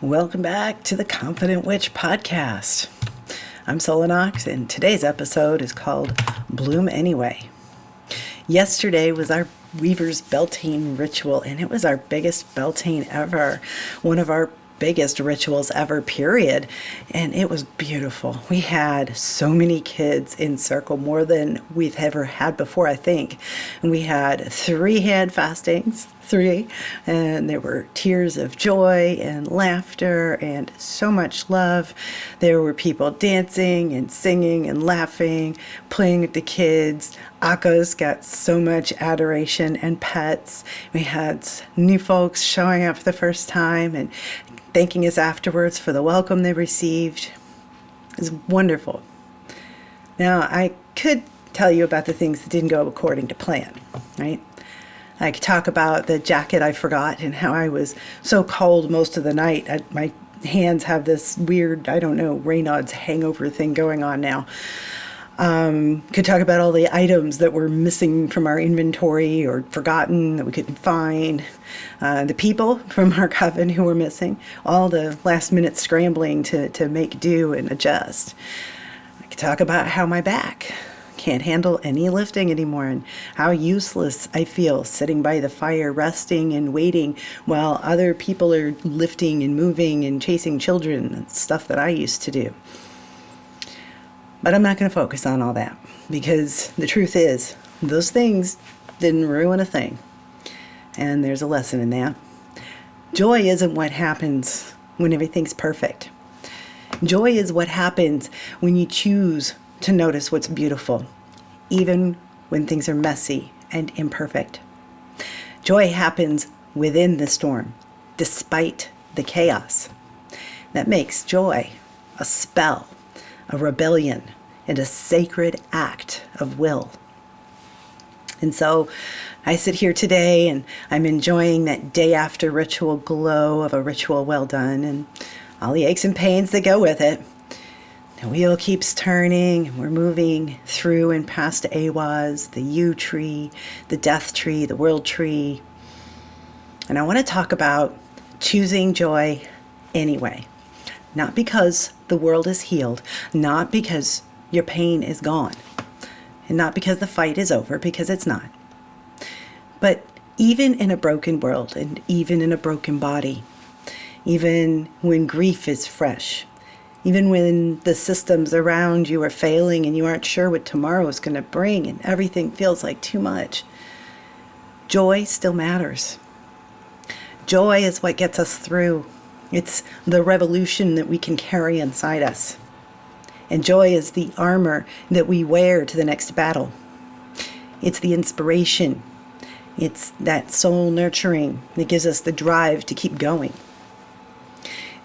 Welcome back to the Confident Witch podcast. I'm Solanox, and today's episode is called Bloom Anyway. Yesterday was our Weaver's Beltaine ritual, and it was our biggest Beltaine ever. One of our biggest rituals ever, period. And it was beautiful. We had so many kids in circle, more than we've ever had before, I think. And we had 3 hand fastings, and there were tears of joy and laughter and so much love. There were people dancing and singing and laughing, playing with the kids. Akos got so much adoration and pets. We had new folks showing up for the first time and thanking us afterwards for the welcome they received. It was wonderful. Now, I could tell you about the things that didn't go according to plan, right? I could talk about the jacket I forgot and how I was so cold most of the night. My hands have this weird, Raynaud's hangover thing going on now. Could talk about all the items that were missing from our inventory or forgotten that we couldn't find. The people from our coven who were missing. All the last minute scrambling to make do and adjust. I could talk about how my back can't handle any lifting anymore and how useless I feel sitting by the fire, resting and waiting while other people are lifting and moving and chasing children and stuff that I used to do. But I'm not going to focus on all that because the truth is those things didn't ruin a thing. And there's a lesson in that. Joy isn't what happens when everything's perfect. Joy is what happens when you choose to notice what's beautiful, even when things are messy and imperfect. Joy happens within the storm, despite the chaos. That makes joy a spell, a rebellion, and a sacred act of will. And so I sit here today and I'm enjoying that day after ritual glow of a ritual well done and all the aches and pains that go with it. The wheel keeps turning and we're moving through and past Awaz, the yew tree, the death tree, the world tree. And I want to talk about choosing joy anyway. Not because the world is healed, not because your pain is gone, and not because the fight is over, because it's not. But even in a broken world, and even in a broken body, even when grief is fresh, even when the systems around you are failing and you aren't sure what tomorrow is going to bring and everything feels like too much, joy still matters. Joy is what gets us through. It's the revolution that we can carry inside us. And joy is the armor that we wear to the next battle. It's the inspiration. It's that soul nurturing that gives us the drive to keep going.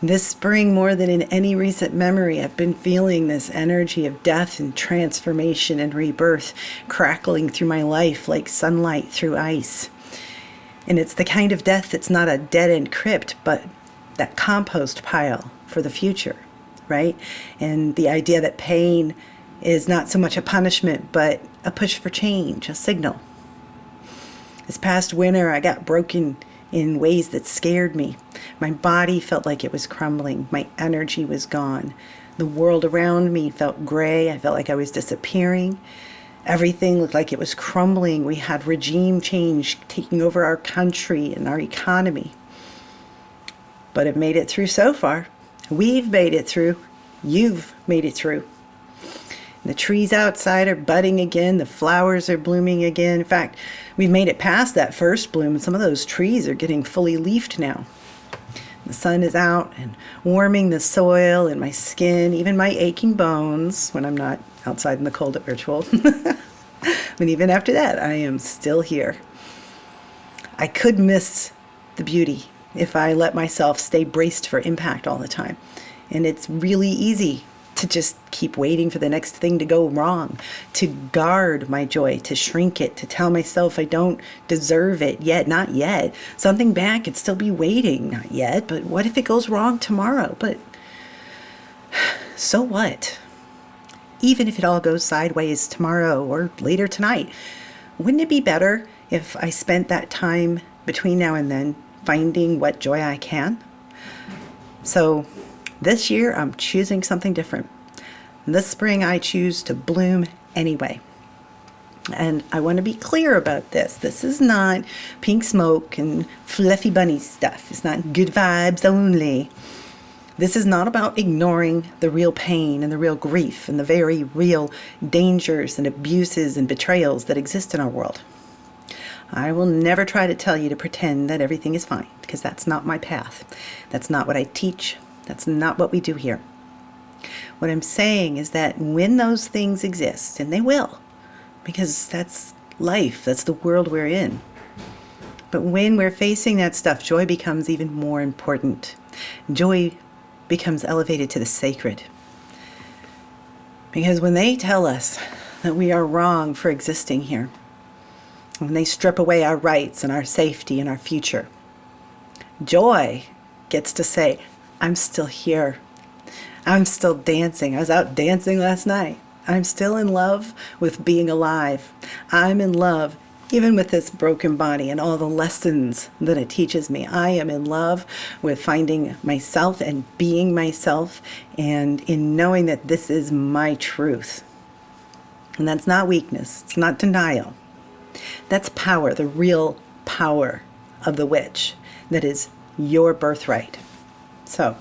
This spring, more than in any recent memory, I've been feeling this energy of death and transformation and rebirth crackling through my life like sunlight through ice. And it's the kind of death that's not a dead-end crypt, but that compost pile for the future, right? And the idea that pain is not so much a punishment, but a push for change, a signal. This past winter, I got broken in ways that scared me. My body felt like it was crumbling. My energy was gone. The world around me felt gray. I felt like I was disappearing. Everything looked like it was crumbling. We had regime change taking over our country and our economy. But I've made it through so far. We've made it through. You've made it through. The trees outside are budding again. The flowers are blooming again. In fact, we've made it past that first bloom, and some of those trees are getting fully leafed now. The sun is out and warming the soil and my skin, even my aching bones when I'm not outside in the cold at ritual. But even after that, I am still here. I could miss the beauty if I let myself stay braced for impact all the time. And it's really easy to just keep waiting for the next thing to go wrong, to guard my joy, to shrink it, to tell myself I don't deserve it yet, not yet. Something bad could still be waiting, not yet, but what if it goes wrong tomorrow? But so what? Even if it all goes sideways tomorrow or later tonight, wouldn't it be better if I spent that time between now and then finding what joy I can? So this year, I'm choosing something different. This spring, I choose to bloom anyway. And I want to be clear about this. This is not pink smoke and fluffy bunny stuff. It's not good vibes only. This is not about ignoring the real pain and the real grief and the very real dangers and abuses and betrayals that exist in our world. I will never try to tell you to pretend that everything is fine, because that's not my path. That's not what I teach. That's not what we do here. What I'm saying is that when those things exist, and they will, because that's life, that's the world we're in. But when we're facing that stuff, joy becomes even more important. Joy becomes elevated to the sacred. Because when they tell us that we are wrong for existing here, when they strip away our rights and our safety and our future, joy gets to say, I'm still here. I'm still dancing. I was out dancing last night. I'm still in love with being alive. I'm in love even with this broken body and all the lessons that it teaches me. I am in love with finding myself and being myself, and in knowing that this is my truth. And that's not weakness. It's not denial. That's power, the real power of the witch. That is your birthright. So,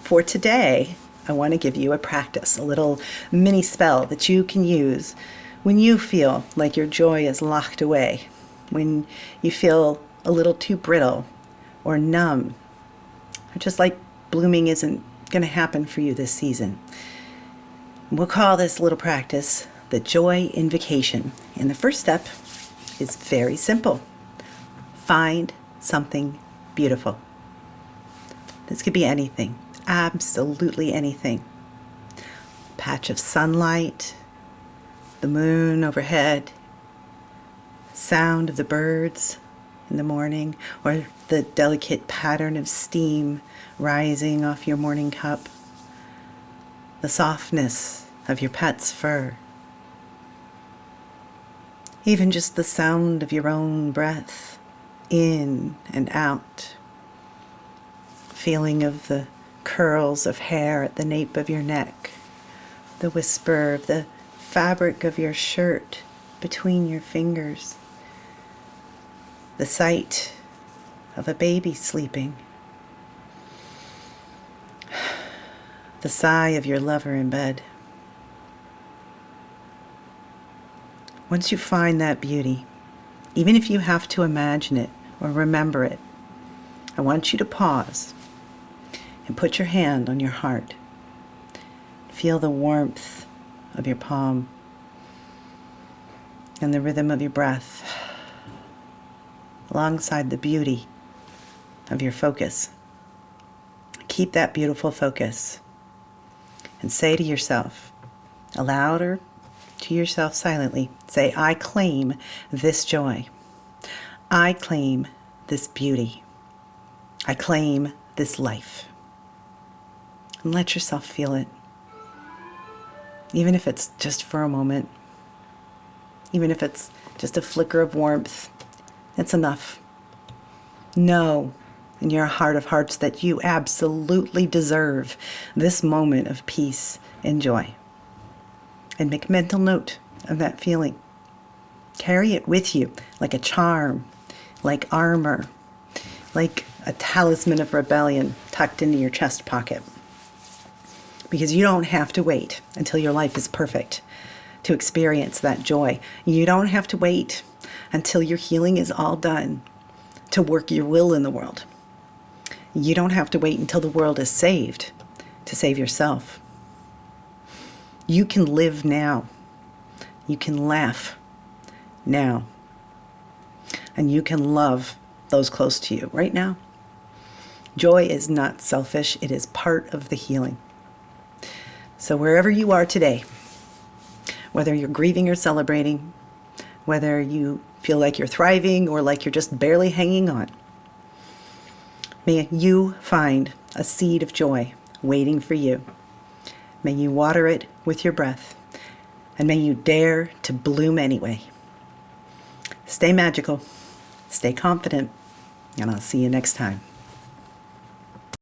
for today, I want to give you a practice, a little mini spell that you can use when you feel like your joy is locked away, when you feel a little too brittle or numb, or just like blooming isn't going to happen for you this season. We'll call this little practice the joy invocation. And the first step is very simple. Find something beautiful. This could be anything. Absolutely anything. Patch of sunlight, the moon overhead, sound of the birds in the morning, or the delicate pattern of steam rising off your morning cup, the softness of your pet's fur, even just the sound of your own breath in and out, feeling of the curls of hair at the nape of your neck, the whisper of the fabric of your shirt between your fingers, the sight of a baby sleeping, the sigh of your lover in bed. Once you find that beauty, even if you have to imagine it or remember it, I want you to pause and put your hand on your heart. Feel the warmth of your palm and the rhythm of your breath alongside the beauty of your focus. Keep that beautiful focus and say to yourself, aloud or to yourself silently, say, I claim this joy. I claim this beauty. I claim this life. And let yourself feel it. Even if it's just for a moment, even if it's just a flicker of warmth, it's enough. Know in your heart of hearts that you absolutely deserve this moment of peace and joy. And make mental note of that feeling. Carry it with you like a charm, like armor, like a talisman of rebellion tucked into your chest pocket. Because you don't have to wait until your life is perfect to experience that joy. You don't have to wait until your healing is all done to work your will in the world. You don't have to wait until the world is saved to save yourself. You can live now. You can laugh now. And you can love those close to you right now. Joy is not selfish. It is part of the healing. So wherever you are today, whether you're grieving or celebrating, whether you feel like you're thriving or like you're just barely hanging on, may you find a seed of joy waiting for you. May you water it with your breath, and may you dare to bloom anyway. Stay magical, stay confident, and I'll see you next time.